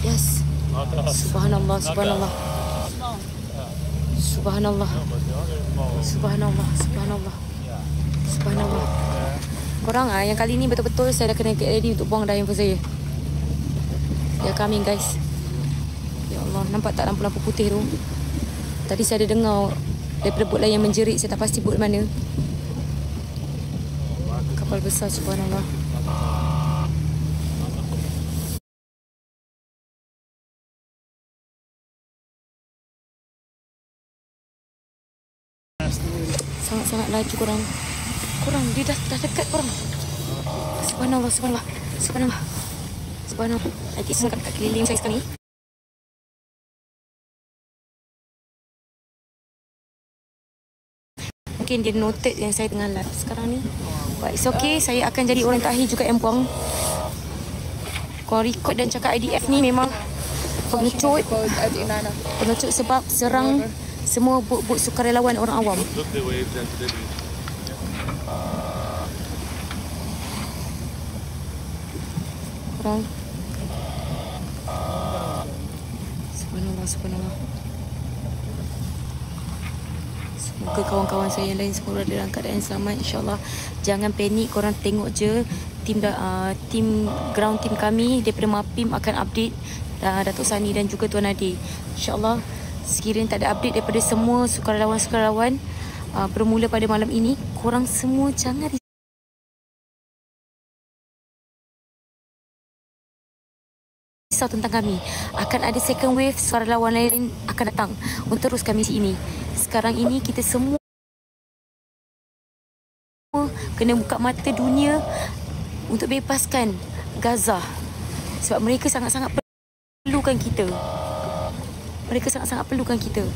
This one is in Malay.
Yes. Subhanallah, subhanallah. Subhanallah. Subhanallah, subhanallah. Subhanallah. Korang yang kali ni betul-betul saya dah kena get ready untuk buang dah handphone saya. They are coming, guys. Ya Allah, nampak tak lampu-lampu putih tu? Tadi saya ada dengar daripada bot lain yang menjerit. Saya tak pasti bot mana. Kapal besar, subhanallah. Sangat-sangat laju korang. Korang, dia dah dekat korang. Subhanallah, subhanallah. Subhanallah. Subhanallah. Nanti semua kat keliling saya sekarang ni. Mungkin dia noted yang saya tengah live sekarang ni. But it's okay. Saya akan jadi orang terakhir juga yang buang. Korang record dan cakap IDF ni memang pengecut. Pengecut sebab serang semua bot-bot sukarelawan orang awam. Korang. Subhanallah, subhanallah. Semoga kawan-kawan saya yang lain semua berada dalam keadaan selamat, insyaAllah. Jangan panik, korang tengok je. Tim ground team kami daripada MAPIM akan update Datuk Sani dan juga Tuan Nadir. InsyaAllah sekiranya tak ada update daripada semua sukarelawan-sukarelawan bermula pada malam ini, korang semua jangan risau tentang kami. Akan ada second wave, sukarelawan lain akan datang untuk teruskan misi ini. Sekarang ini kita semua kena buka mata dunia untuk bebaskan Gaza. Sebab mereka sangat-sangat perlukan kita. Mereka sangat-sangat perlukan kita.